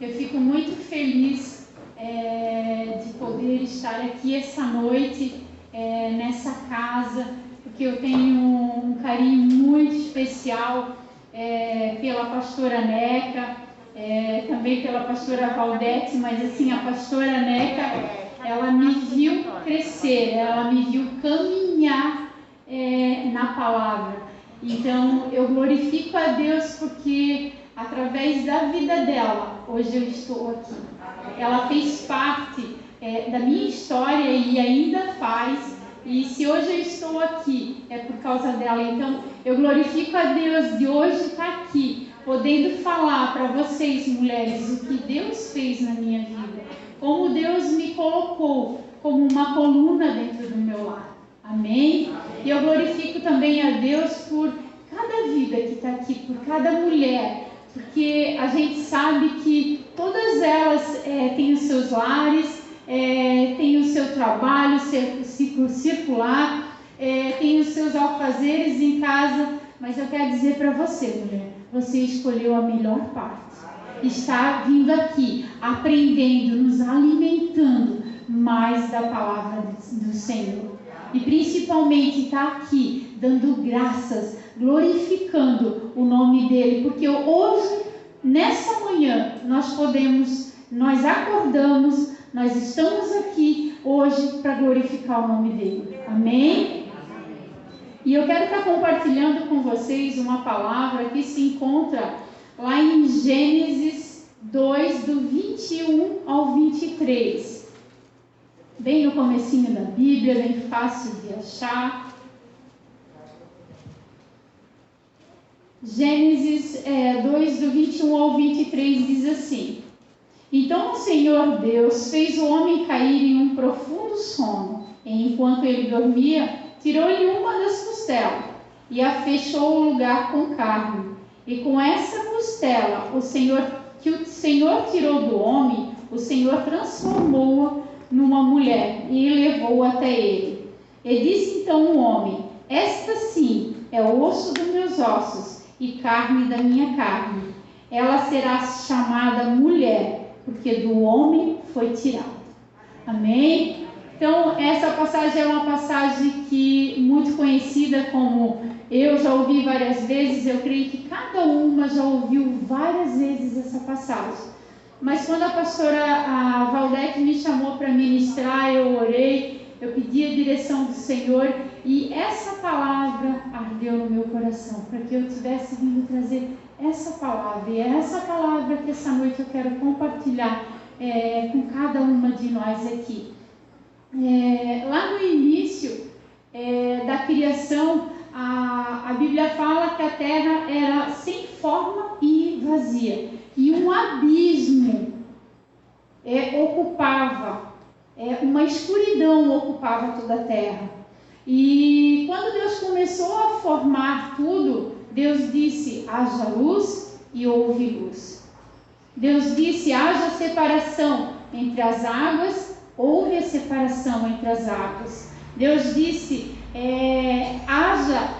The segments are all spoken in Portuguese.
Eu fico muito feliz de poder estar aqui essa noite, nessa casa, porque eu tenho um carinho muito especial pela pastora Neca, também pela pastora Valdete, mas assim, a pastora Neca, ela me viu crescer, ela me viu caminhar na palavra. Então, eu glorifico a Deus porque através da vida dela, hoje eu estou aqui. Ela fez parte da minha história e ainda faz. E se hoje eu estou aqui, é por causa dela. Então, eu glorifico a Deus de hoje estar aqui, podendo falar para vocês, mulheres, o que Deus fez na minha vida. Como Deus me colocou como uma coluna dentro do meu lar. Amém? E eu glorifico também a Deus por cada vida que está aqui, por cada mulher. Porque a gente sabe que todas elas têm os seus lares, têm o seu trabalho, seu ciclo circular, têm os seus afazeres em casa, mas eu quero dizer para você, mulher, você escolheu a melhor parte. Está vindo aqui, aprendendo, nos alimentando mais da palavra do Senhor. E principalmente está aqui, dando graças, glorificando o nome dele, porque hoje, nessa manhã, nós acordamos, nós estamos aqui hoje para glorificar o nome dele. Amém? E eu quero estar compartilhando com vocês uma palavra que se encontra lá em Gênesis 2, do 21 ao 23. Bem no comecinho da Bíblia, bem fácil de achar. Gênesis 2, do 21 ao 23 diz assim: Então o Senhor Deus fez o homem cair em um profundo sono, e enquanto ele dormia, tirou-lhe uma das costelas, e a fechou o lugar com carne. E com essa costela, que o Senhor tirou do homem, o Senhor transformou-a numa mulher, e levou-a até ele. E disse então o homem: Esta sim é o osso dos meus ossos, e carne da minha carne. Ela será chamada mulher, porque do homem foi tirada. Amém? Então, essa passagem é uma passagem que muito conhecida, como eu já ouvi várias vezes, eu creio que cada uma já ouviu várias vezes essa passagem. Mas quando a pastora Valdete me chamou para ministrar, eu orei, eu pedi a direção do Senhor, e essa palavra ardeu no meu coração, para que eu tivesse vindo trazer essa palavra. E é essa palavra que essa noite eu quero compartilhar com cada uma de nós aqui. Lá no início da criação, a Bíblia fala que a terra era sem forma e vazia, e um abismo ocupava, uma escuridão ocupava toda a terra. E quando Deus começou a formar tudo, Deus disse: haja luz, e houve luz. Deus disse: haja separação entre as águas, houve a separação entre as águas. Deus disse: haja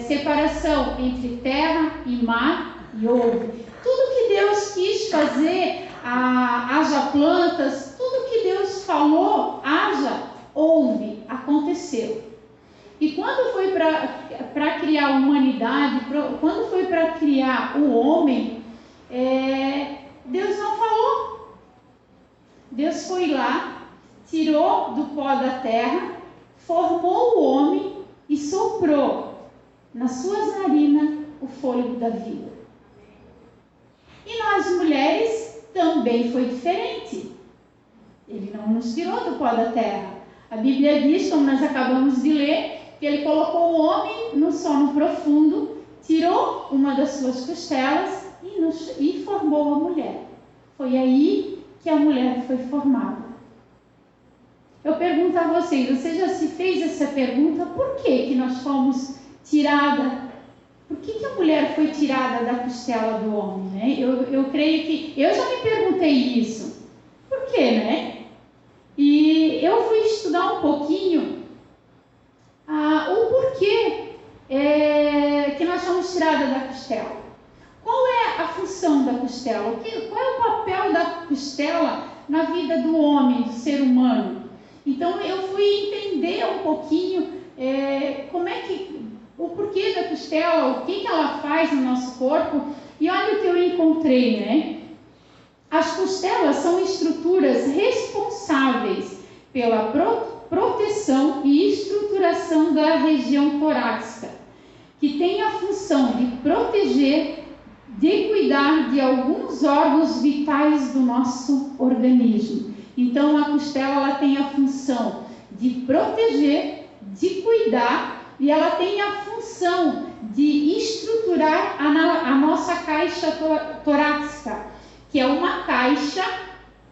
separação entre terra e mar, e houve. Tudo que Deus quis fazer, haja plantas, tudo que Deus falou, haja, houve, aconteceu. E quando foi para criar a humanidade, quando foi para criar o homem, Deus não falou. Deus foi lá, tirou do pó da terra, formou o homem e soprou nas suas narinas o fôlego da vida. E nós mulheres também foi diferente. Ele não nos tirou do pó da terra. A Bíblia diz, como nós acabamos de ler, que ele colocou o homem no sono profundo, tirou uma das suas costelas e formou a mulher. Foi aí que a mulher foi formada. Eu pergunto a vocês, você já se fez essa pergunta? Por que nós fomos tirada? Por que a mulher foi tirada da costela do homem, né? Eu creio que... Eu já me perguntei isso. Por quê, né? E eu fui estudar um pouquinho o porquê que nós fomos tiradas da costela. Qual é a função da costela? Qual qual é o papel da costela na vida do homem, do ser humano? Então eu fui entender um pouquinho o porquê da costela, o que ela faz no nosso corpo, e olha o que eu encontrei, né? As costelas são estruturas responsáveis pela proteção e estruturação da região torácica, que tem a função de proteger, de cuidar de alguns órgãos vitais do nosso organismo. Então a costela ela tem a função de proteger, de cuidar, e ela tem a função de estruturar a nossa caixa torácica, que é uma caixa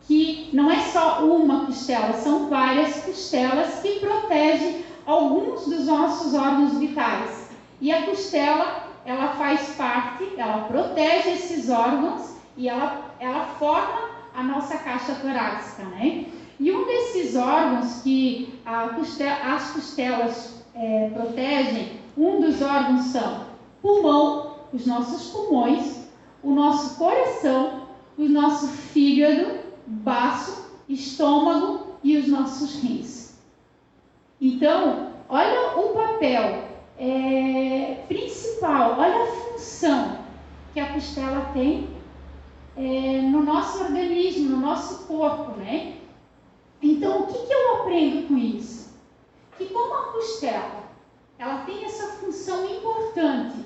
que não é só uma costela, são várias costelas que protegem alguns dos nossos órgãos vitais. E a costela, ela faz parte, ela protege esses órgãos e ela forma a nossa caixa torácica, né? E um desses órgãos que as costelas protegem, um dos órgãos são pulmão, os nossos pulmões, o nosso coração, o nosso fígado, baço, estômago e os nossos rins. Então, olha o papel principal, olha a função que a costela tem no nosso organismo, no nosso corpo, né? Então, o que eu aprendo com isso? Que como a costela, ela tem essa função importante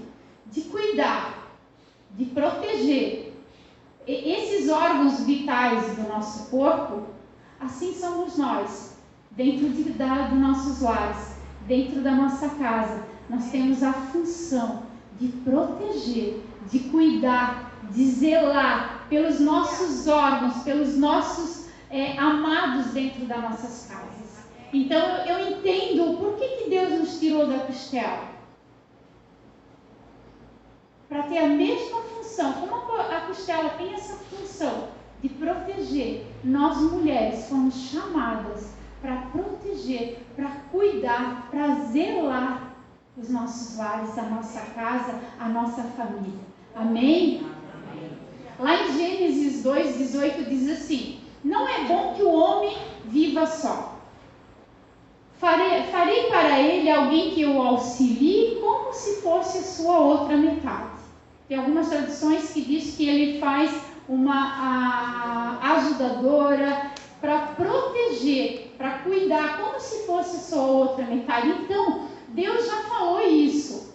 de cuidar, de proteger esses órgãos vitais do nosso corpo, assim somos nós, dentro dos nossos lares, dentro da nossa casa. Nós temos a função de proteger, de cuidar, de zelar pelos nossos órgãos, pelos nossos amados dentro das nossas casas. Então eu entendo por que Deus nos tirou da costela. Para ter a mesma função, como a costela tem essa função de proteger, nós mulheres fomos chamadas para proteger, para cuidar, para zelar os nossos lares, a nossa casa, a nossa família. Amém? Amém. Lá em Gênesis 2:18 diz assim: não é bom que o homem viva só. Farei para ele alguém que o auxilie como se fosse a sua outra metade. Tem algumas traduções que diz que ele faz uma ajudadora para proteger, para cuidar, como se fosse a sua outra metade. Então, Deus já falou isso.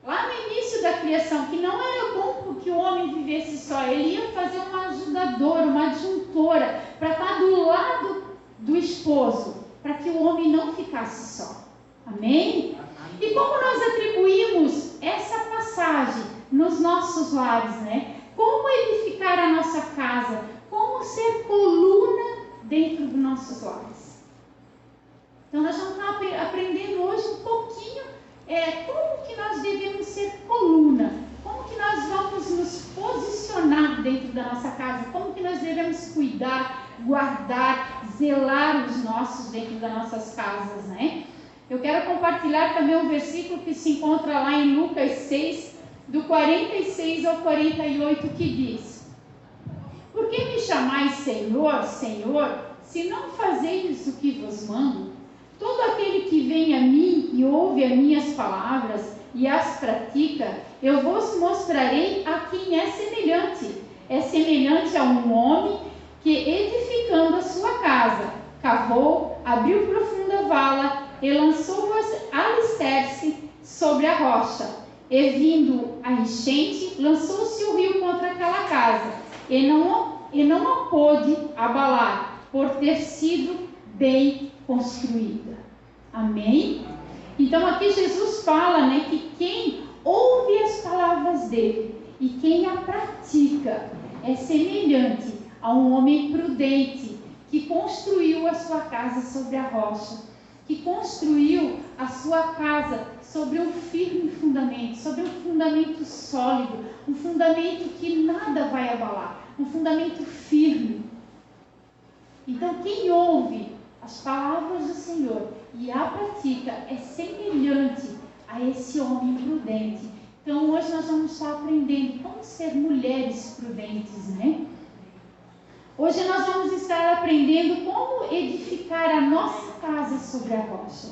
Lá no início da criação, que não era bom que o homem vivesse só. Ele ia fazer uma ajudadora, uma adjuntora, para estar do lado do esposo, para que o homem não ficasse só. Amém? E como nós atribuímos essa passagem nos nossos lares, né? Como edificar a nossa casa? Como ser coluna dentro dos nossos lares? Então nós vamos estar aprendendo hoje um pouquinho como que nós devemos ser coluna, como que nós vamos nos posicionar dentro da nossa casa, como que nós devemos cuidar, guardar, zelar os nossos dentro das nossas casas, né? Eu quero compartilhar também um versículo que se encontra lá em Lucas 6, do 46 ao 48, que diz: por que me chamais Senhor, Senhor, se não fazeis o que vos mando? Todo aquele que vem a mim e ouve as minhas palavras e as pratica, eu vos mostrarei a quem é semelhante. É semelhante a um homem que, edificando a sua casa, cavou, abriu profunda vala e lançou os alicerces sobre a rocha. E vindo a enchente, lançou-se o rio contra aquela casa, e não a pôde abalar, por ter sido bem construída. Amém? Então aqui Jesus fala, né, que quem ouve as palavras dele e quem a pratica é semelhante a um homem prudente que construiu a sua casa sobre a rocha, que construiu a sua casa sobre um firme fundamento, sobre um fundamento sólido, um fundamento que nada vai abalar, um fundamento firme. Então quem ouve as palavras do Senhor e a pratica é semelhante a esse homem prudente. Então hoje nós vamos estar aprendendo como ser mulheres prudentes, né? aprendendo como edificar a nossa casa sobre a rocha.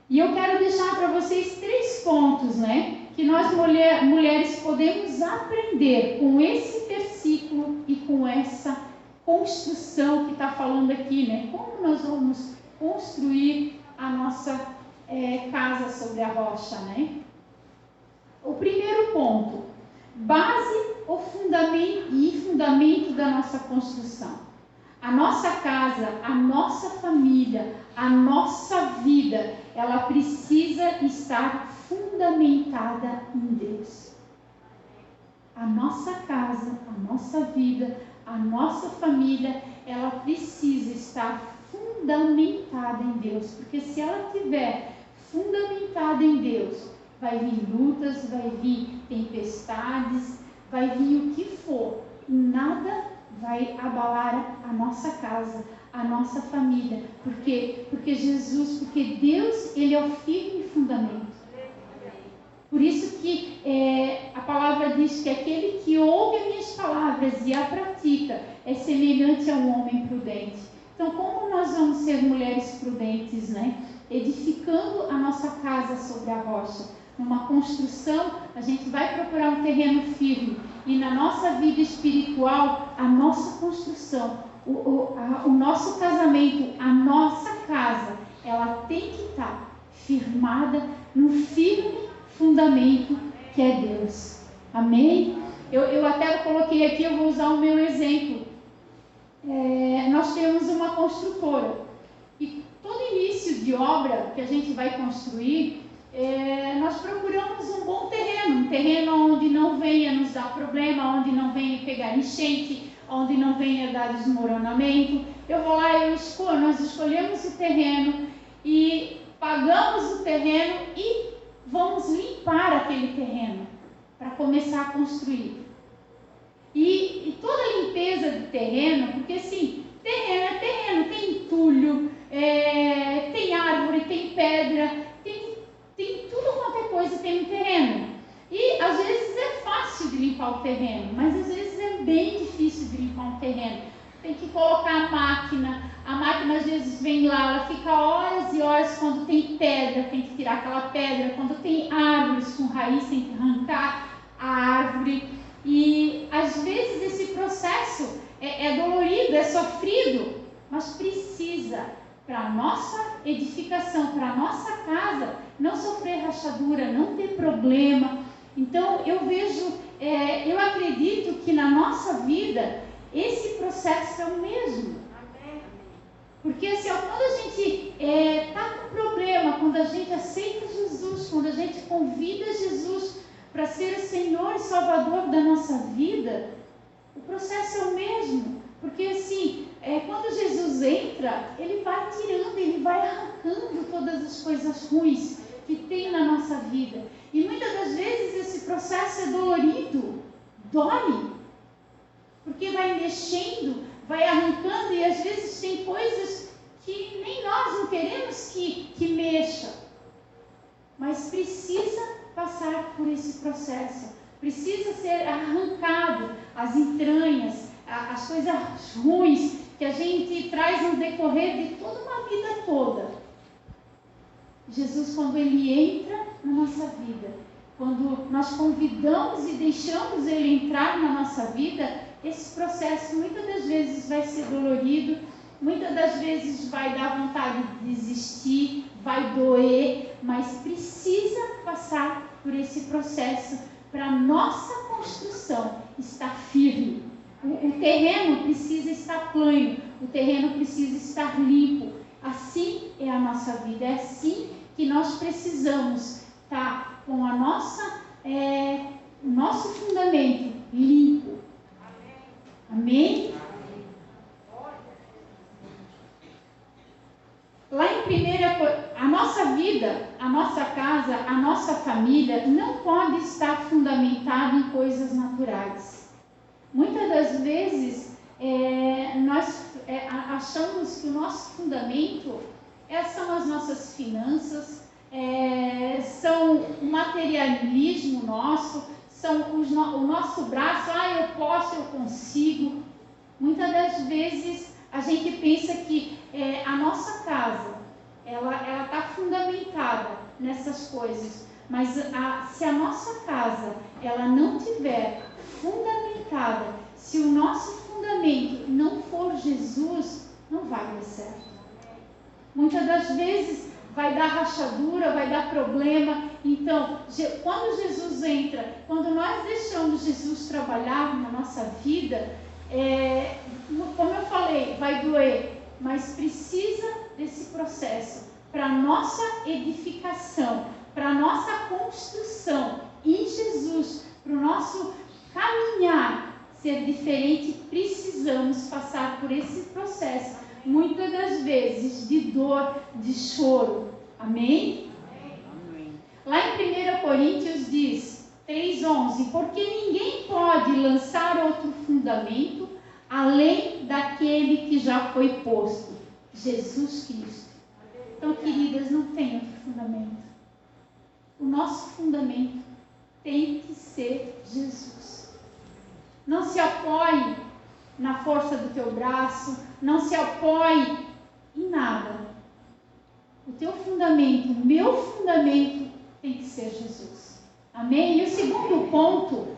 E eu quero deixar para vocês 3 pontos, né? Que nós mulheres podemos aprender com esse versículo e com essa construção que está falando aqui, né? Como nós vamos construir a nossa casa sobre a rocha, né? O primeiro ponto, base e fundamento da nossa construção. A nossa casa, a nossa família, a nossa vida, ela precisa estar fundamentada em Deus. A nossa casa, a nossa vida, a nossa família, ela precisa estar fundamentada em Deus, porque se ela estiver fundamentada em Deus, vai vir lutas, vai vir tempestades, vai vir o que for, e nada vai abalar a nossa casa, a nossa família, porque Deus, Ele é o firme fundamento. Por isso que a palavra diz que aquele que ouve as minhas palavras e a pratica é semelhante a um homem prudente. Então, como nós vamos ser mulheres prudentes, né? Edificando a nossa casa sobre a rocha. Numa construção, a gente vai procurar um terreno firme. E na nossa vida espiritual, a nossa construção, o nosso casamento, a nossa casa, ela tem que estar firmada no firme fundamento que é Deus. Amém? Eu até coloquei aqui, eu vou usar o meu exemplo. Nós temos uma construtora. E todo início de obra que a gente vai construir, nós procuramos um bom terreno, um terreno onde não venha nos dar problema, onde não venha pegar enchente, onde não venha dar desmoronamento. Eu vou lá, nós escolhemos o terreno e pagamos o terreno e vamos limpar aquele terreno para começar a construir. E toda a limpeza do terreno, porque assim, terreno é terreno, tem entulho, tem árvore, tem pedra, tem tudo quanto é coisa tem no terreno. E às vezes é fácil de limpar o terreno, mas às vezes é bem difícil de limpar um terreno. Tem que colocar a máquina às vezes vem lá, ela fica horas e horas. Quando tem pedra, tem que tirar aquela pedra. Quando tem árvores com raiz, tem que arrancar a árvore. E às vezes esse processo é dolorido, é sofrido, mas precisa, para a nossa edificação, para a nossa casa, não sofrer rachadura, não ter problema. Então eu vejo, eu acredito que na nossa vida esse processo é o mesmo. Porque assim, quando a gente está com problema, quando a gente aceita Jesus, quando a gente convida Jesus para ser o Senhor e Salvador da nossa vida, o processo é o mesmo. Porque assim, quando Jesus entra, Ele vai tirando, Ele vai arrancando todas as coisas ruins que tem na nossa vida. E muitas das vezes esse processo é dolorido, dói, porque vai mexendo, vai arrancando, e às vezes tem coisas que nem nós não queremos que mexa. Mas precisa passar por esse processo, precisa ser arrancado as entranhas, as coisas ruins que a gente traz no decorrer de toda uma vida toda. Jesus, quando Ele entra na nossa vida, quando nós convidamos e deixamos Ele entrar na nossa vida, esse processo muitas das vezes vai ser dolorido, muitas das vezes vai dar vontade de desistir, vai doer, mas precisa passar por esse processo para a nossa construção estar firme. O terreno precisa estar plano, o terreno precisa estar limpo. Assim é a nossa vida, é assim que nós precisamos estar com a nosso fundamento limpo. Amém? Lá em a nossa vida, a nossa casa, a nossa família não pode estar fundamentada em coisas naturais. Muitas das vezes nós achamos que o nosso fundamento são as nossas finanças, são o materialismo nosso, são o nosso braço, eu posso, eu consigo. Muitas das vezes A gente pensa que a nossa casa, ela está fundamentada nessas coisas, mas se a nossa casa, ela não tiver fundamentada, se o nosso fundamento não for Jesus, não vai dar certo. Muitas das vezes vai dar rachadura, vai dar problema. Então, quando Jesus entra, quando nós deixamos Jesus trabalhar na nossa vida, como eu falei, vai doer, mas precisa desse processo para a nossa edificação, para a nossa construção em Jesus, para o nosso caminhar ser diferente. Precisamos passar por esse processo, muitas das vezes de dor, de choro. Amém? Amém. Lá em 1 Coríntios diz 3:11, porque ninguém pode lançar outro fundamento além daquele que já foi posto, Jesus Cristo. Então, queridas, não tem outro fundamento. O nosso fundamento tem que ser Jesus. Não se apoie na força do teu braço, não se apoie em nada. O teu fundamento, o meu fundamento tem que ser Jesus. Amém? E o segundo ponto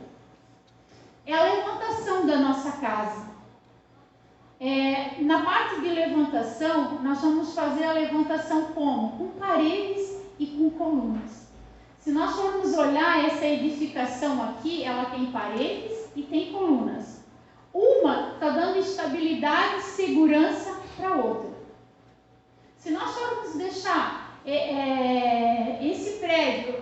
é a levantação da nossa casa. Na parte de levantação, nós vamos fazer a levantação como? Com paredes e com colunas. Se nós formos olhar essa edificação aqui, ela tem paredes e tem colunas. Uma está dando estabilidade e segurança para a outra. Se nós formos deixar esse prédio,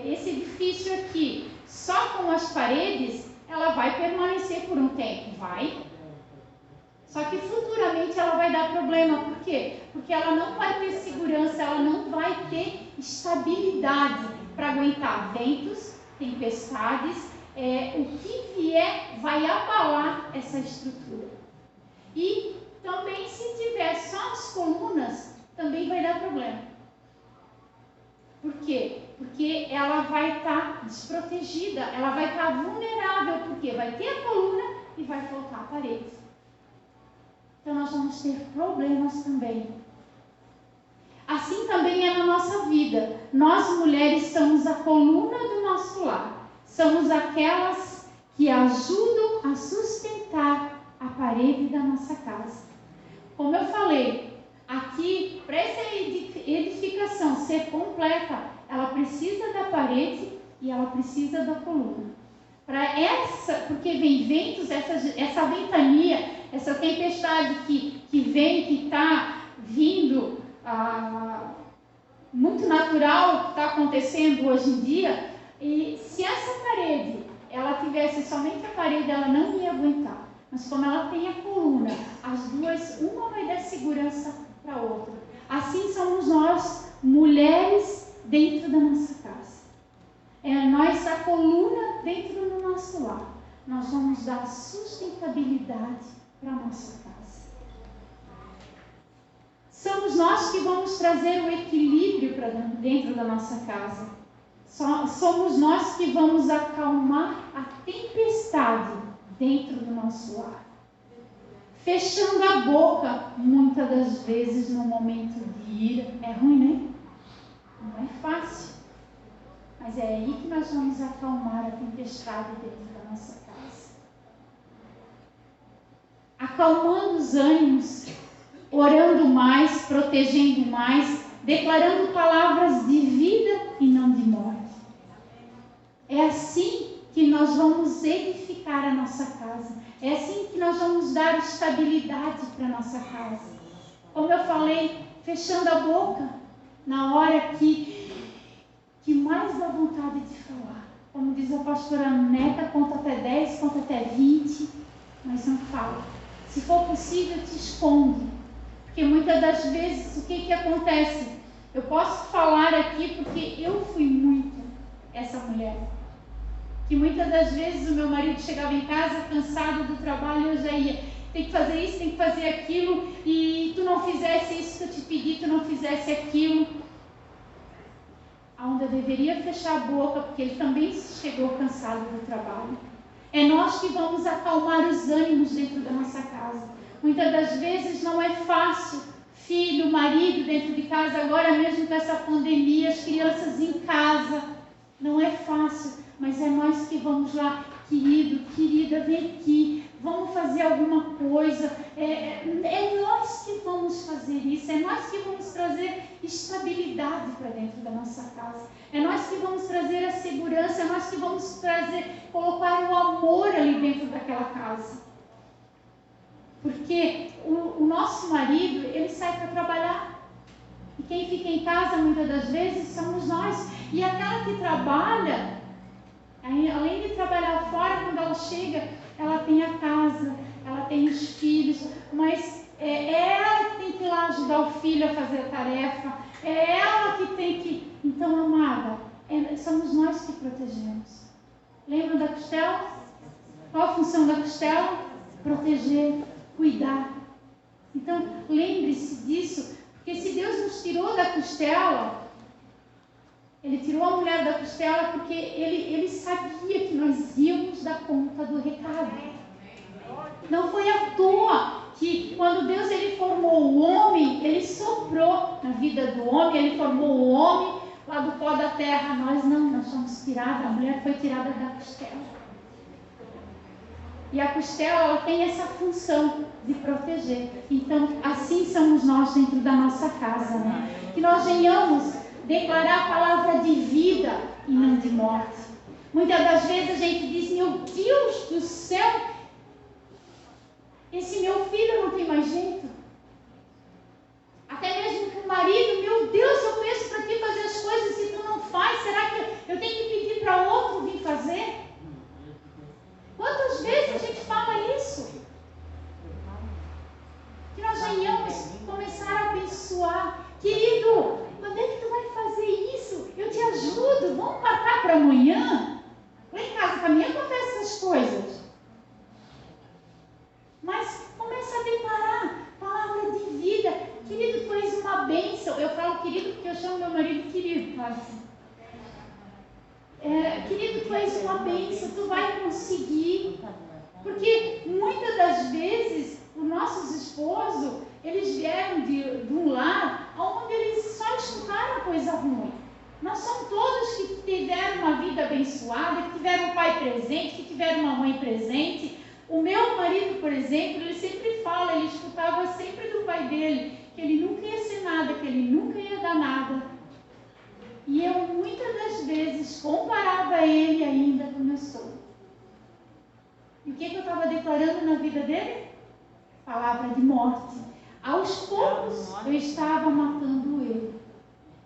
esse edifício aqui, só com as paredes, ela vai permanecer por um tempo, vai. Só que futuramente ela vai dar problema. Por quê? Porque ela não vai ter segurança, ela não vai ter estabilidade para aguentar ventos, tempestades, o que vier vai abalar essa estrutura. E também, se tiver só as colunas, também vai dar problema. Por quê? Porque ela vai estar desprotegida, ela vai estar vulnerável, porque vai ter a coluna e vai faltar a parede. Então nós vamos ter problemas também. Assim também é na nossa vida. Nós mulheres somos a coluna do nosso lar. Somos aquelas que ajudam a sustentar a parede da nossa casa. Como eu falei, aqui, para essa edificação ser completa, ela precisa da parede e ela precisa da coluna. Porque vem ventos, essa ventania, essa tempestade que vem, que está vindo, muito natural, que está acontecendo hoje em dia, e se essa parede, ela tivesse somente a parede, ela não ia aguentar. Mas como ela tem a coluna, as duas, uma vai dar segurança para a outra. Assim somos nós, mulheres, dentro da nossa casa. Nós, a coluna dentro do nosso lar. Nós vamos dar sustentabilidade para a nossa casa. Somos nós que vamos trazer o equilíbrio para dentro da nossa casa. Somos nós que vamos acalmar a tempestade dentro do nosso lar. Fechando a boca, muitas das vezes, no momento de ira. É ruim, né? Não é fácil. Mas é aí que nós vamos acalmar a tempestade dentro da nossa casa. Acalmando os ânimos, orando mais, protegendo mais, declarando palavras de vida e não de morte. É assim que nós vamos edificar a nossa casa. É assim que nós vamos dar estabilidade para a nossa casa. Como eu falei, fechando a boca na hora que mais dá vontade de falar. Como diz a pastora Neta, conta até 10, conta até 20, mas não fala. Se for possível, te esconde. Porque muitas das vezes, o que acontece? Eu posso falar aqui porque eu fui muito essa mulher. Que muitas das vezes o meu marido chegava em casa cansado do trabalho, eu já ia, tem que fazer isso, tem que fazer aquilo, e tu não fizesse isso que eu te pedi, tu não fizesse aquilo. Onde eu deveria fechar a boca, porque ele também chegou cansado do trabalho. É nós que vamos acalmar os ânimos dentro da nossa casa. casa. Muitas das vezes não é fácil, filho, marido dentro de casa, agora mesmo com essa pandemia, as crianças em casa, não é fácil, mas é nós que vamos lá, querido, querida, vem aqui, vamos fazer alguma coisa, é nós que vamos fazer isso, é nós que vamos trazer estabilidade para dentro da nossa casa, é nós que vamos trazer a segurança, é nós que vamos colocar o amor ali dentro daquela casa. Porque o nosso marido, ele sai para trabalhar. E quem fica em casa, muitas das vezes, somos nós. E aquela que trabalha, além de trabalhar fora, quando ela chega, ela tem a casa, ela tem os filhos, mas é ela que tem que ir lá ajudar o filho a fazer a tarefa, é ela que tem que... Então, amada, somos nós que protegemos. Lembram da costela? Qual a função da costela? Proteger, cuidar. Então, lembre-se disso, porque se Deus nos tirou da costela, Ele tirou a mulher da costela porque Ele sabia que nós íamos dar conta do recado. Não foi à toa que quando Deus ele formou o homem, Ele soprou na vida do homem, Ele formou o homem lá do pó da terra. Nós somos tirados, a mulher foi tirada da costela. E a costela, ela tem essa função de proteger. Então, assim somos nós dentro da nossa casa, né? Que nós venhamos declarar a palavra de vida e não de morte. Muitas das vezes a gente diz, meu Deus do céu, esse meu filho não tem mais jeito. Até mesmo que o marido, meu Deus, eu peço para ti fazer as coisas e tu não faz, será que eu tenho que pedir para outro vir fazer? Quantas vezes a gente fala isso? Que nós venhamos começar a abençoar. Querido, quando é que tu vai fazer isso? Eu te ajudo, vamos marcar para amanhã? Lá em casa também acontecem essas coisas. Mas começa a declarar palavra de vida. Querido, tu és uma bênção. Eu falo querido porque eu chamo meu marido querido, assim. Querido, tu és uma bênção, tu vai conseguir. Porque muitas das vezes os nossos esposos, eles vieram de um lar onde eles só escutaram coisa ruim. Não são todos que tiveram uma vida abençoada, que tiveram um pai presente, que tiveram uma mãe presente. O meu marido, por exemplo, ele sempre fala, ele escutava sempre do pai dele, que ele nunca ia ser nada, que ele nunca ia dar nada. E eu, muitas das vezes, comparava ele ainda com meu sogro. E o que eu estava declarando na vida dele? Palavra de morte. Aos poucos, eu estava matando ele.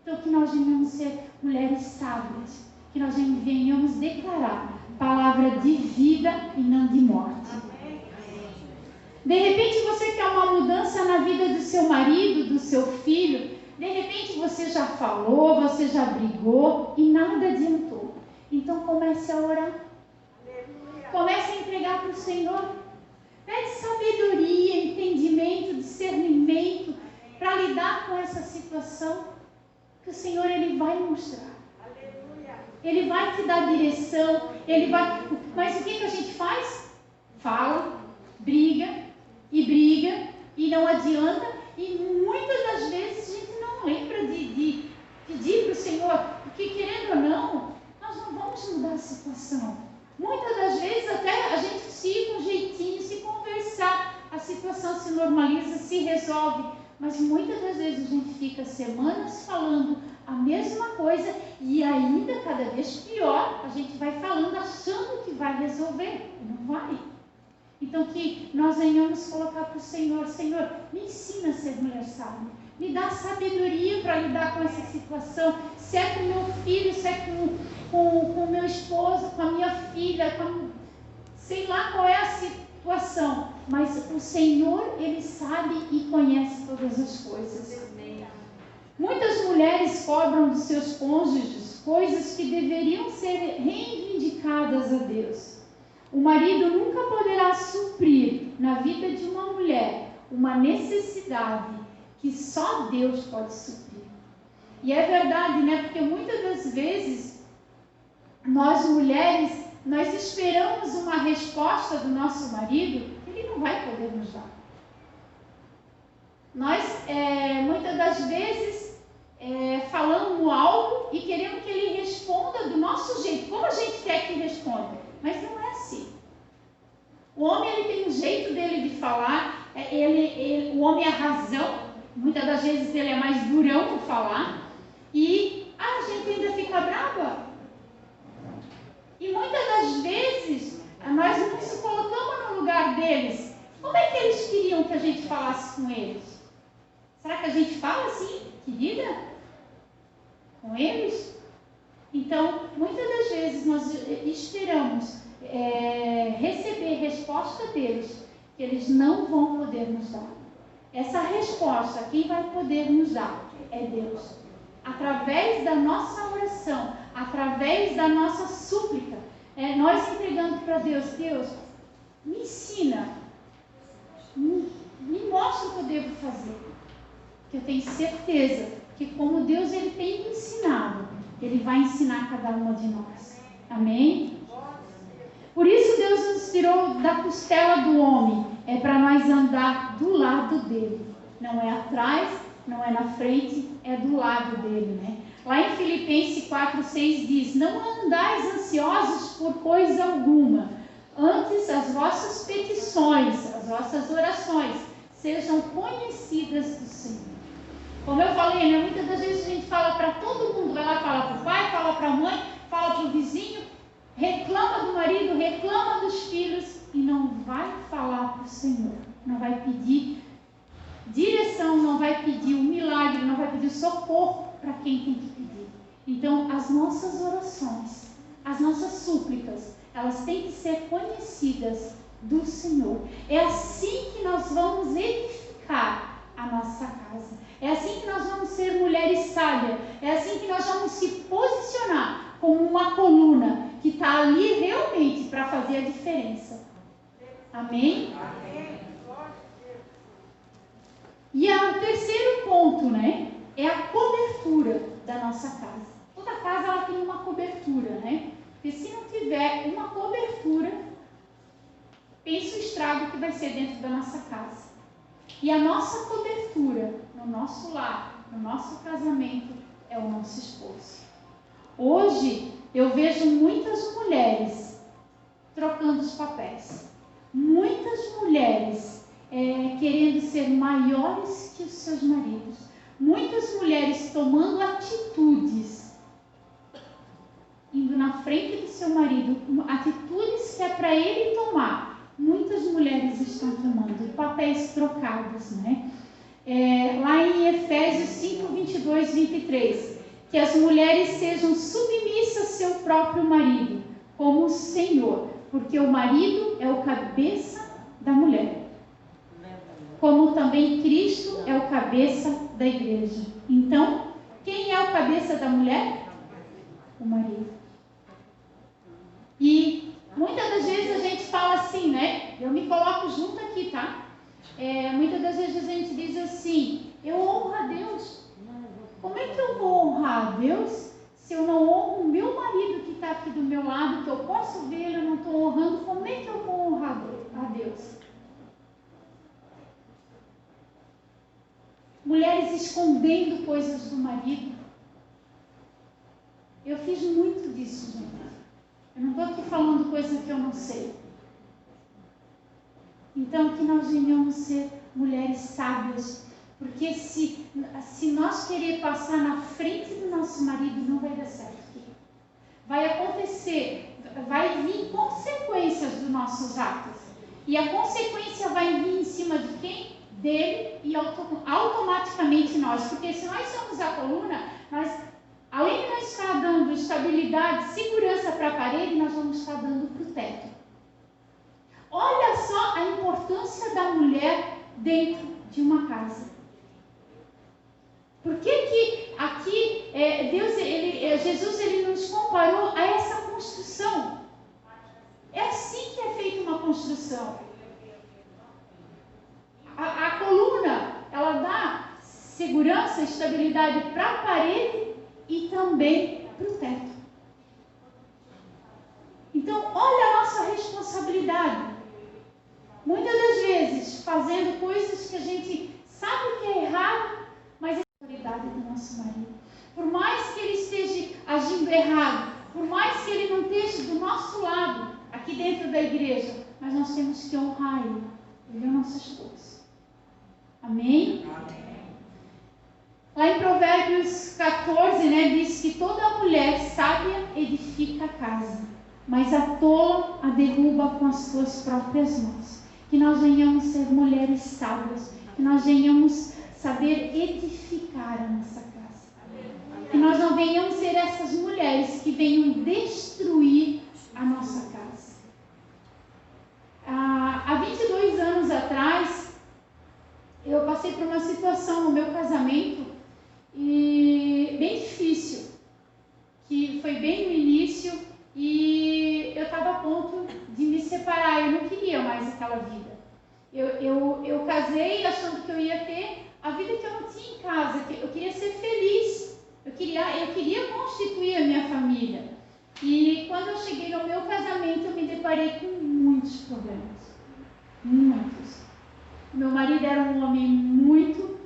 Então, que nós venhamos ser mulheres sábias. Que nós venhamos declarar palavra de vida e não de morte. De repente, você quer uma mudança na vida do seu marido, do seu filho. De repente você já falou, você já brigou e nada adiantou. Então comece a orar. Comece a entregar para o Senhor. Pede sabedoria, entendimento, discernimento para lidar com essa situação. Que o Senhor ele vai mostrar. Ele vai te dar direção. Mas o que a gente faz? Fala, briga e não adianta. E muitas das vezes a gente não lembra de pedir para o Senhor, porque querendo ou não, nós não vamos mudar a situação. Muitas das vezes até a gente se com um jeitinho, se conversar, a situação se normaliza, se resolve. Mas muitas das vezes a gente fica semanas falando a mesma coisa e ainda cada vez pior, a gente vai falando achando que vai resolver, e não vai. Então que nós venhamos colocar para o Senhor, Senhor, me ensina a ser mulher sábia, me dá sabedoria para lidar com essa situação, se é com meu filho, se é com meu esposo, com a minha filha, sei lá qual é a situação, mas o Senhor, Ele sabe e conhece todas as coisas. Muitas mulheres cobram dos seus cônjuges coisas que deveriam ser reivindicadas a Deus. O marido nunca poderá suprir na vida de uma mulher uma necessidade que só Deus pode suprir. E é verdade, né? Porque muitas das vezes nós mulheres, nós esperamos uma resposta do nosso marido que ele não não vai poder nos dar. Nós, muitas das vezes, falamos algo e queremos que ele responda do nosso jeito, como a gente quer que responda, mas não é assim. O homem, ele tem um jeito dele de falar, o homem é a razão, muitas das vezes ele é mais durão de falar, e a gente ainda fica brava. E muitas das vezes, nós não nos colocamos no lugar deles. Como é que eles queriam que a gente falasse com eles? Será que a gente fala assim, querida? Com eles? Então, muitas das vezes nós esperamos receber resposta deles, que eles não vão poder nos dar. Essa resposta, quem vai poder nos dar é Deus. Através da nossa oração, através da nossa súplica, nós entregando para Deus, Deus, me ensina, me mostra o que eu devo fazer. Que eu tenho certeza que como Deus ele tem ensinado, Ele vai ensinar cada uma de nós. Amém? Por isso Deus nos tirou da costela do homem, para nós andar do lado dele. Não é atrás, não é na frente, é do lado dele, né? Lá em Filipenses 4:6 diz: não andais ansiosos por coisa alguma, antes as vossas petições, as vossas orações, sejam conhecidas do Senhor. Como eu falei, né? Muitas das vezes a gente fala para todo mundo, vai lá, fala para o pai, fala para a mãe, fala para o vizinho, reclama do marido, reclama dos filhos e não vai falar para o Senhor, não vai pedir direção, não vai pedir um milagre, não vai pedir socorro para quem tem que pedir. Então, as nossas orações, as nossas súplicas, elas têm que ser conhecidas do Senhor. É assim que nós vamos edificar a nossa casa. É assim que nós vamos ser mulheres sábias. É assim que nós vamos se posicionar como uma coluna que está ali realmente para fazer a diferença. Amém? Amém. E o terceiro ponto, né? É a cobertura da nossa casa. Toda casa ela tem uma cobertura, né? Porque se não tiver uma cobertura, pense o estrago que vai ser dentro da nossa casa. E a nossa cobertura no nosso lar, no nosso casamento, é o nosso esposo. Hoje eu vejo muitas mulheres trocando os papéis. Muitas mulheres querendo ser maiores que os seus maridos. Muitas mulheres tomando atitudes, indo na frente do seu marido, atitudes que é para ele tomar. Muitas mulheres estão tomando papéis trocados, né? Lá em Efésios 5:22-23, que as mulheres sejam submissas ao seu próprio marido, como o Senhor, porque o marido é o cabeça da mulher, como também Cristo é o cabeça da igreja. Então, quem é o cabeça da mulher? O marido. E muitas das vezes a gente fala assim, né? Eu me coloco junto aqui, tá? Muitas das vezes a gente diz assim: eu honro a Deus. Como é que eu vou honrar a Deus se eu não honro o meu marido que está aqui do meu lado, que eu posso ver ele, eu não estou honrando? Como é que eu vou honrar a Deus? Mulheres escondendo coisas do marido. Eu fiz muito disso, gente. Eu não estou aqui falando coisa que eu não sei. Então, que nós venhamos ser mulheres sábias, porque se nós querer passar na frente do nosso marido, não vai dar certo. Vai acontecer, vai vir consequências dos nossos atos. E a consequência vai vir em cima de quem? Dele e automaticamente nós. Porque se nós somos a coluna, além de nós estar dando estabilidade, segurança para a parede, nós vamos estar dando para o teto. Olha só a importância da mulher dentro de uma casa. Por que aqui Jesus ele nos comparou a essa construção? É assim que é feita uma construção. A coluna, ela dá segurança, estabilidade para a parede e também para o teto. Então, olha a nossa responsabilidade. Muitas das vezes aqui dentro da igreja, mas nós temos que honrar Ele. Ele é o nosso esposo. Amém? Amém. Lá em Provérbios 14, diz que toda mulher sábia edifica a casa, mas a tola a derruba com as suas próprias mãos. Que nós venhamos ser mulheres sábias, que nós venhamos saber edificar a nossa casa. Que nós não venhamos ser essas mulheres que venham destruir a nossa casa. Há 22 anos atrás, eu passei por uma situação no meu casamento e bem difícil, que foi bem no início e eu estava a ponto de me separar. Eu não queria mais aquela vida. Eu casei achando que eu ia ter a vida que eu não tinha em casa, que eu queria ser feliz, eu queria constituir a minha família. E quando eu cheguei no meu casamento, eu me deparei com muitos problemas, muitos. Meu marido era um homem muito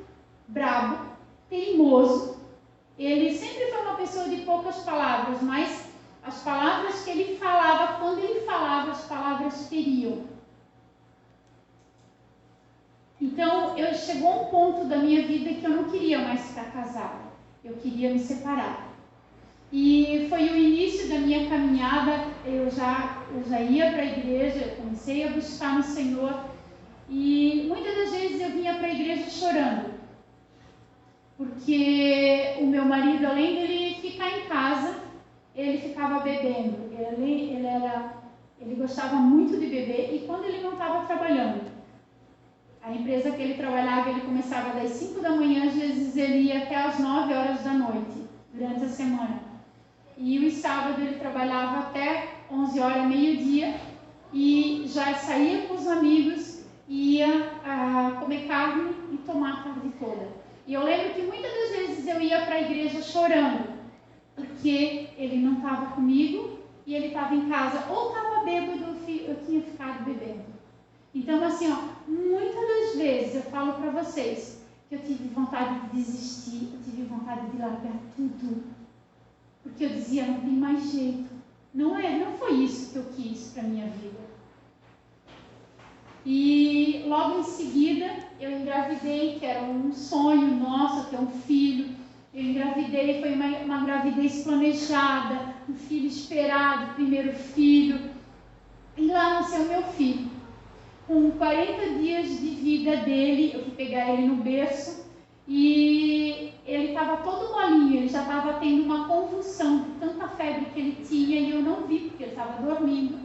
brabo, teimoso. Ele sempre foi uma pessoa de poucas palavras, mas as palavras que ele falava, quando ele falava, as palavras feriam. Então, chegou um ponto da minha vida que eu não queria mais ficar casada. Eu queria me separar. E foi o início da minha caminhada. Eu já ia para a igreja, eu comecei a buscar no Senhor. E muitas das vezes eu vinha para a igreja chorando. Porque o meu marido, além dele ficar em casa, ele ficava bebendo. Ele gostava muito de beber e quando ele não estava trabalhando, a empresa que ele trabalhava, ele começava das 5 da manhã, às vezes ele ia até às 9 horas da noite, durante a semana. E os sábados ele trabalhava até 11 horas, meio-dia, e já saía com os amigos, ia comer carne e tomar a tarde toda. E eu lembro que muitas das vezes eu ia para a igreja chorando, porque ele não estava comigo e ele estava em casa, ou estava bêbado, eu tinha ficado bebendo. Então, assim, muitas das vezes eu falo para vocês que eu tive vontade de desistir, eu tive vontade de largar tudo, porque eu dizia, não tem mais jeito. Não foi isso que eu quis para a minha vida. E logo em seguida eu engravidei, que era um sonho nosso, ter um filho. Eu engravidei, foi uma gravidez planejada, um filho esperado, primeiro filho. E lá nasceu meu filho. Com 40 dias de vida dele, eu fui pegar ele no berço e ele estava todo molinho, ele já estava tendo uma convulsão de tanta febre que ele tinha e eu não vi porque ele estava dormindo.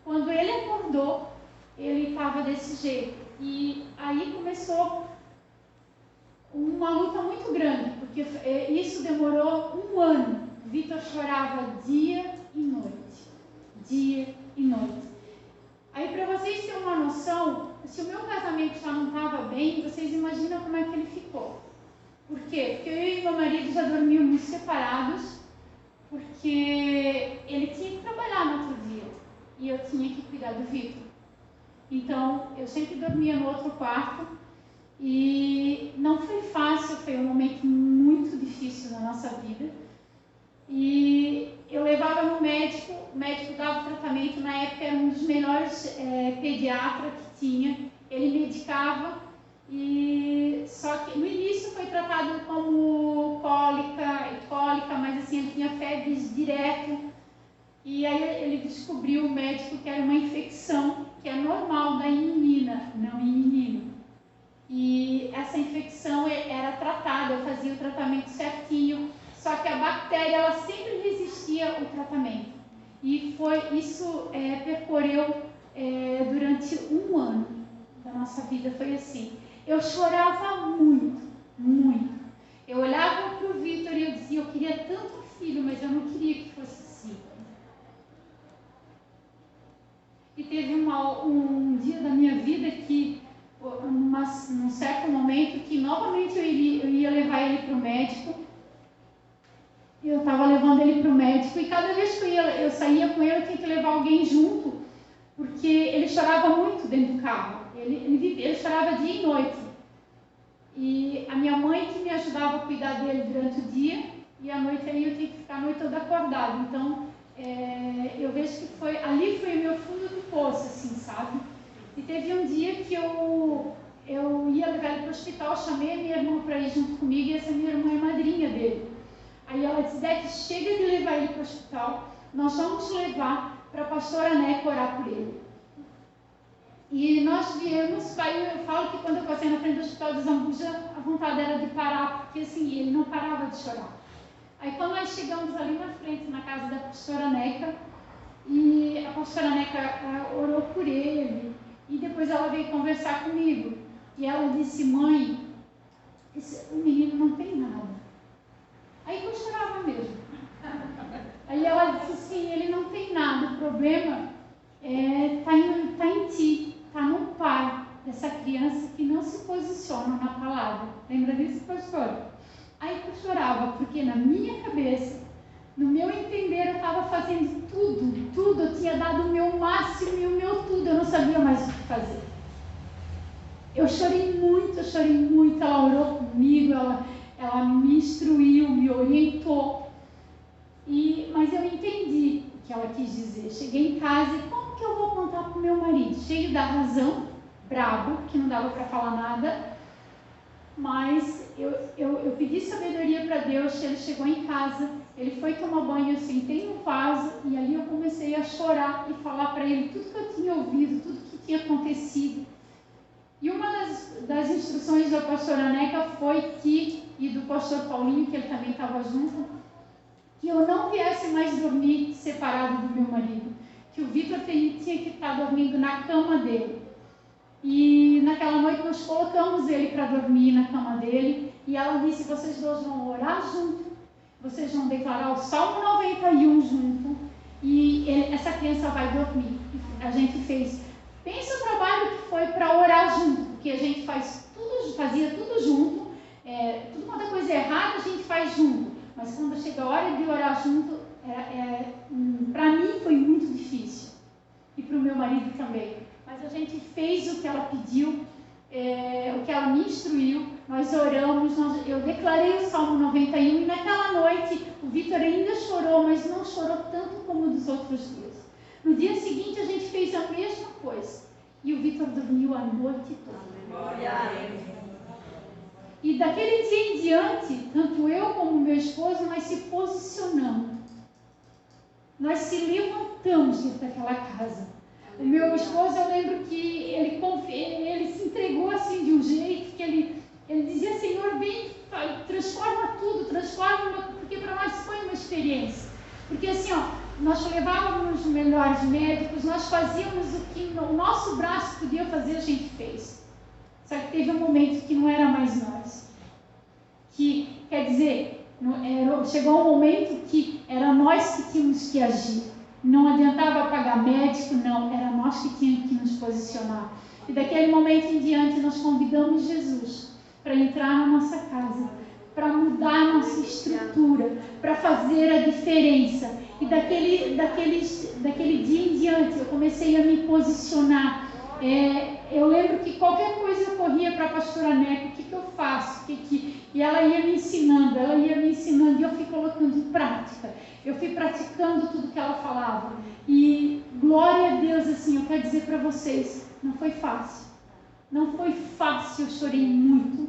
Quando ele acordou, ele estava desse jeito. E aí começou uma luta muito grande, porque isso demorou 1 ano. O Vitor chorava dia e noite, dia e noite. Aí, para vocês terem uma noção, se o meu casamento já não estava bem, vocês imaginam como é que ele ficou. Por quê? Porque eu e meu marido já dormíamos separados, porque ele tinha que trabalhar no outro dia e eu tinha que cuidar do Vitor. Então, eu sempre dormia no outro quarto e não foi fácil, foi um momento muito difícil na nossa vida. E eu levava no médico, o médico dava tratamento, na época era um dos melhores pediatras que tinha, ele medicava, e só que no início foi tratado como cólica, mas assim, ele tinha febres direto, e aí ele descobriu, o médico, que era uma infecção que é normal da em menina, não em menino. E essa infecção era tratada, eu fazia o tratamento certinho, só que a bactéria, ela sempre resistia ao tratamento. E isso percorreu durante 1 ano da nossa vida, foi assim. Eu chorava muito, muito. Eu olhava para o Vitor e eu dizia, eu queria tanto filho, mas eu não queria que fosse assim. E teve um dia da minha vida que, num certo momento, que novamente eu ia levar ele para o médico. Eu estava levando ele para o médico e cada vez que eu saía com ele, eu tinha que levar alguém junto, porque ele chorava muito dentro do carro. Ele chorava dia e noite. E a minha mãe que me ajudava a cuidar dele durante o dia, e à noite aí eu tinha que ficar a noite toda acordada. Então, eu vejo que ali foi o meu fundo do poço, assim, sabe? E teve um dia que eu ia levar ele para o hospital, chamei a minha irmã para ir junto comigo, e essa minha irmã é madrinha dele. Aí ela disse: Dete, chega de levar ele para o hospital, nós vamos levar para a pastora Neca orar por ele. E nós viemos, aí eu falo que quando eu passei na frente do hospital de Zambuja, a vontade era de parar, porque assim, ele não parava de chorar. Aí quando nós chegamos ali na frente, na casa da pastora Neca, e a pastora Neca orou por ele, e depois ela veio conversar comigo, e ela disse: mãe, o menino não tem nada. Aí eu chorava mesmo. Aí ela disse assim: ele não tem nada, o problema está em ti, está no pai dessa criança que não se posiciona na palavra. Lembra disso, pastor? Aí eu chorava, porque na minha cabeça, no meu entender, eu estava fazendo tudo, eu tinha dado o meu máximo e o meu tudo, eu não sabia mais o que fazer. Eu chorei muito, ela orou comigo, ela me instruiu, me orientou, mas eu entendi o que ela quis dizer. Cheguei em casa e como que eu vou contar para o meu marido? Cheio da razão, brabo, que não dava para falar nada, mas eu pedi sabedoria para Deus. Ele chegou em casa, ele foi tomar banho, eu sentei no vaso e ali eu comecei a chorar e falar para ele tudo que eu tinha ouvido, tudo que tinha acontecido. E uma das instruções da pastora Neca foi e do pastor Paulinho, que ele também estava junto, que eu não viesse mais dormir separado do meu marido, que o Vitor tinha que estar dormindo na cama dele. E naquela noite nós colocamos ele para dormir na cama dele, e ela disse: vocês dois vão orar junto, vocês vão declarar o Salmo 91 junto, e essa criança vai dormir. A gente fez. Pensa o trabalho que foi para orar junto, porque a gente fazia tudo junto, tudo quanto é coisa errada a gente faz junto, mas quando chega a hora de orar junto, para mim foi muito difícil, e para o meu marido também, mas a gente fez o que ela pediu, o que ela me instruiu, nós oramos, eu declarei o Salmo 91, e naquela noite o Vitor ainda chorou, mas não chorou tanto como dos outros dias. No dia seguinte a gente fez a mesma coisa. E o Vitor dormiu a noite toda. E daquele dia em diante, tanto eu como meu esposo, nós se posicionamos. Nós se levantamos dentro daquela casa. O meu esposo, eu lembro que ele se entregou assim de um jeito que ele dizia: Senhor, vem, transforma tudo, porque para nós foi uma experiência. Porque assim, nós levávamos os melhores médicos, nós fazíamos o que o nosso braço podia fazer, a gente fez. Só que teve um momento que não era mais nós. Que, quer dizer, chegou um momento que era nós que tínhamos que agir. Não adiantava pagar médico, não, era nós que tínhamos que nos posicionar. E daquele momento em diante nós convidamos Jesus para entrar na nossa casa, para mudar a nossa estrutura, para fazer a diferença. E daquele dia em diante eu comecei a me posicionar. Eu lembro que qualquer coisa eu corria para a pastora Neca: o que eu faço? E ela ia me ensinando, e eu fui colocando em prática. Eu fui praticando tudo que ela falava. E glória a Deus, assim, eu quero dizer para vocês, não foi fácil. Não foi fácil, eu chorei muito.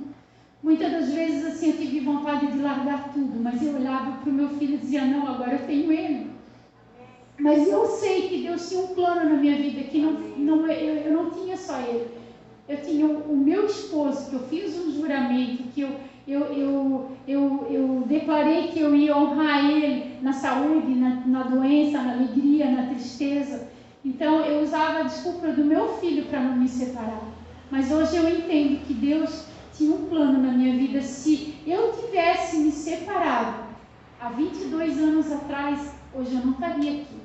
Muitas das vezes, assim, eu tive vontade de largar tudo, mas eu olhava para o meu filho e dizia: não, agora eu tenho ele. Mas eu sei que Deus tinha um plano na minha vida, que eu não tinha só ele. Eu tinha o meu esposo, que eu fiz um juramento, que eu declarei que eu ia honrar ele na saúde, na doença, na alegria, na tristeza. Então eu usava a desculpa do meu filho para não me separar. Mas hoje eu entendo que Deus tinha um plano na minha vida. Se eu tivesse me separado há 22 anos atrás, hoje eu não estaria aqui.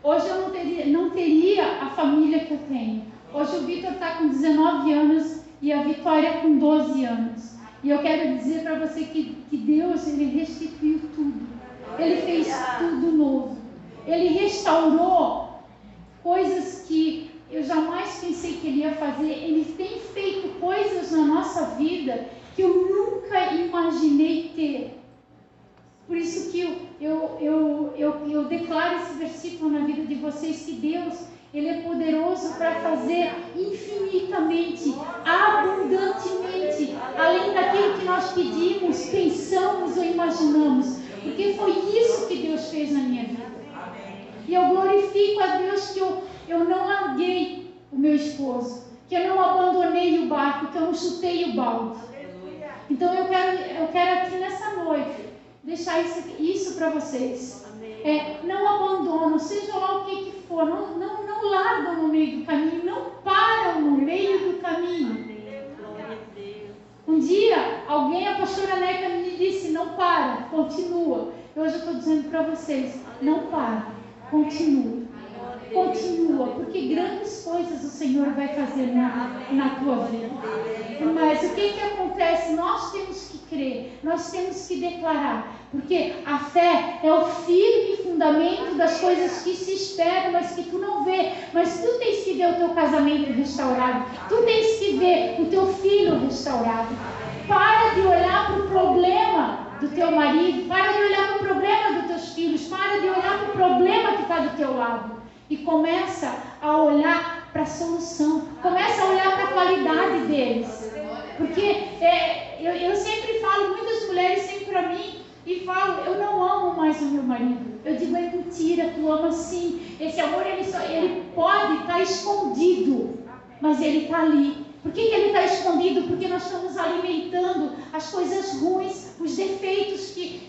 Hoje eu não teria a família que eu tenho. Hoje o Vitor está com 19 anos e a Vitória com 12 anos. E eu quero dizer para você que Deus, Ele restituiu tudo. Ele fez tudo novo. Ele restaurou coisas que eu jamais pensei que Ele ia fazer. Ele tem feito coisas na nossa vida que eu nunca imaginei ter. Por isso que eu declaro esse versículo na vida de vocês, que Deus, Ele é poderoso para fazer infinitamente, abundantemente, além daquilo que nós pedimos, pensamos ou imaginamos. Porque foi isso que Deus fez na minha vida. E eu glorifico a Deus que eu não larguei o meu esposo, que eu não abandonei o barco, que eu não chutei o balde. Então eu quero aqui nessa noite deixar isso para vocês. Não abandonam, seja lá o que for, não largam no meio do caminho, não param no meio do caminho. Um dia, a pastora Neca me disse, não para, continua. Hoje eu estou dizendo para vocês, não para, continua. Continua, porque grandes coisas o Senhor vai fazer na tua vida. Mas o que acontece? Nós temos que crer, nós temos que declarar, porque a fé é o firme fundamento das coisas que se esperam, mas que tu não vê. Mas tu tens que ver o teu casamento restaurado, tu tens que ver o teu filho restaurado. Para de olhar para o problema do teu marido, para de olhar para o problema dos teus filhos, para de olhar para o problema que está do teu lado. E começa a olhar para a solução, começa a olhar para a qualidade deles. Porque eu sempre falo, muitas mulheres sempre para mim, e falo, eu não amo mais o meu marido. Eu digo, é mentira, tu ama sim. Esse amor, ele pode estar escondido, mas ele está ali. Por que ele está escondido? Porque nós estamos alimentando as coisas ruins, os defeitos que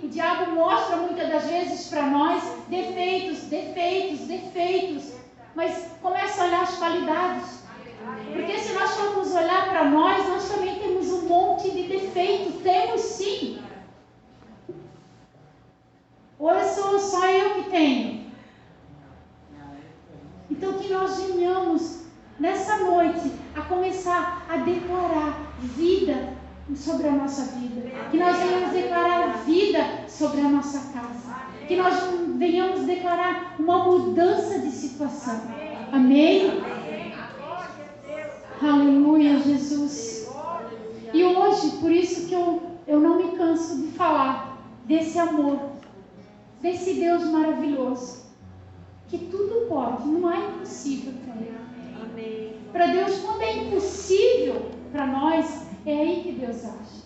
o diabo mostra muitas das vezes para nós. Defeitos. Mas começa a olhar as qualidades. Porque se nós formos olhar para nós também temos um monte de defeitos. Temos sim. Ou sou só eu que tenho? Então que nós venhamos nessa noite a começar a declarar vida sobre a nossa vida. Que nós venhamos declarar vida sobre a nossa casa. Que nós venhamos declarar uma mudança de situação. Amém? Aleluia, Jesus. E hoje, por isso que eu não me canso de falar desse amor, desse Deus maravilhoso, que tudo pode, não há impossível para Ele. Para Deus, quando é impossível para nós, é aí que Deus age.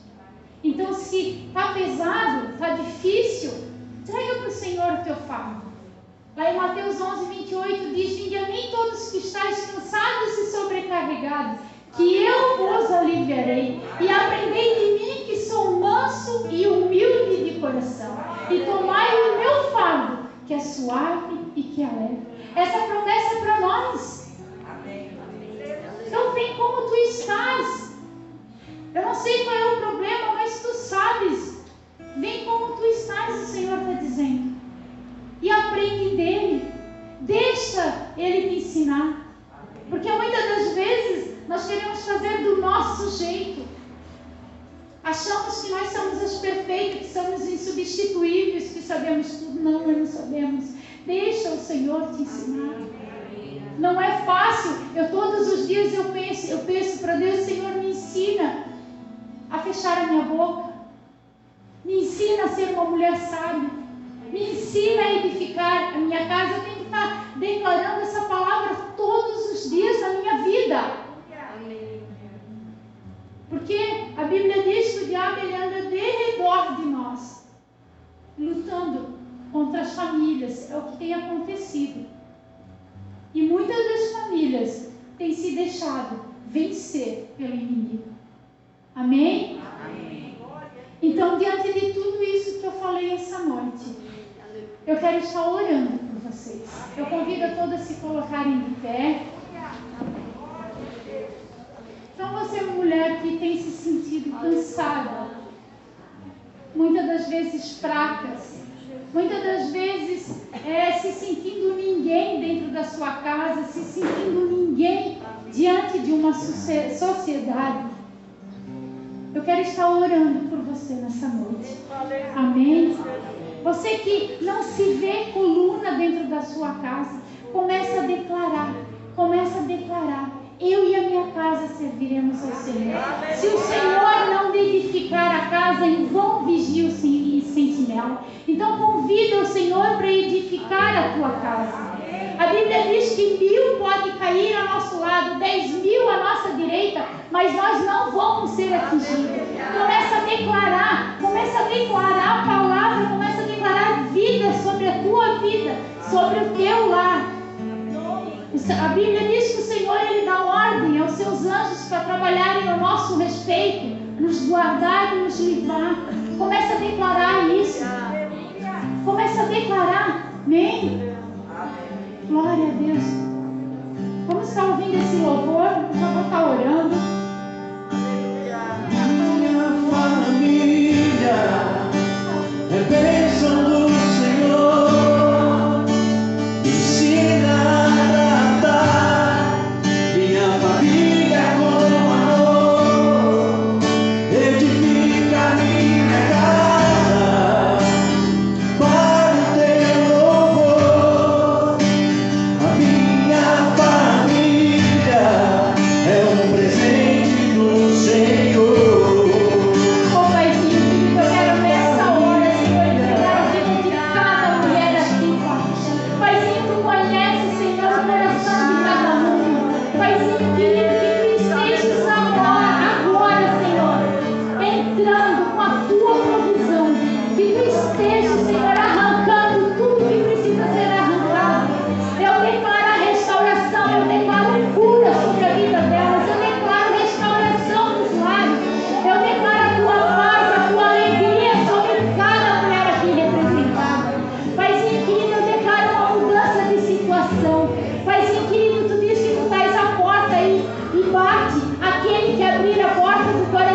Então, se está pesado, está difícil, traga para o Senhor o teu fardo. Lá em Mateus 11:28 diz: vinde a mim todos que estáis cansados e sobrecarregados, que eu vos aliviarei, e aprendei de mim, que sou manso e humilde de coração, e tomai o meu fardo, que é suave e que é leve. Essa promessa é para nós. Então vem como tu estás. Eu não sei qual é o problema, mas tu sabes. Vem como tu estás, o Senhor está dizendo. E aprende dele. Deixa ele te ensinar. Porque muitas das vezes nós queremos fazer do nosso jeito. Achamos que nós somos as perfeitas, que somos insubstituíveis, que sabemos tudo. Não, nós não sabemos. Deixa o Senhor te ensinar. Não é fácil. Todos os dias eu penso para Deus: Senhor, me ensina a fechar a minha boca. Me ensina a ser uma mulher sábia. Me ensina a edificar a minha casa. Eu tenho que estar declarando essa palavra todos os dias da minha vida. Porque a Bíblia diz que o diabo ele anda de redor de nós, lutando contra as famílias. É o que tem acontecido. E muitas das famílias têm se deixado vencer pelo inimigo. Amém? Amém. Então, diante de tudo isso que eu falei essa noite, eu quero estar orando por vocês. Eu convido a todos a se colocarem de pé. Então, você, mulher que tem se sentido cansada, muitas das vezes fracas, muitas das vezes se sentindo ninguém dentro da sua casa, se sentindo ninguém diante de uma sociedade. Eu quero estar orando por você nessa noite. Amém? Você que não se vê coluna dentro da sua casa, começa a declarar. Eu e a minha casa serviremos ao Senhor. Se o Senhor não edificar a casa, em vão vigia o sentinela. nela. Então convida o Senhor para edificar a tua casa. A Bíblia diz que 1000 pode cair ao nosso lado, 10.000 à nossa direita, mas nós não vamos ser atingidos. Começa a declarar a palavra, começa a declarar vida sobre a tua vida, sobre o teu lar. A Bíblia diz que o Senhor, Ele dá ordem aos seus anjos para trabalharem ao nosso respeito, nos guardar e nos livrar. Começa a declarar isso. Começa a declarar. Amém? Glória a Deus. Vamos estar ouvindo esse louvor. Eu já vou estar orando. Minha família é bênção do Senhor. Ensina a dar minha família com amor. Edifica minha casa para o teu louvor. A minha família é um presente do Senhor. Ô Paizinho querido, eu quero nessa hora, Senhor, entregar a vida de cada mulher aqui, Pai. Paizinho, tu conhece, Senhor, o coração de cada uma. Paizinho querido, que tu estejas agora, Senhor, entrando com a tua provisão. Que tu estejas, Senhor, arrancando tudo que precisa ser arrancado. Eu declaro a restauração, eu declaro cura sobre a vida delas, eu declaro restauração dos lares, eu declaro a tua paz, a tua alegria sobre cada mulher aqui representada. Paizinho querido, eu declaro uma mudança de situação. Paizinho querido, tu diz que tu estás à porta aí e bate. Aquele que abrir a porta do coração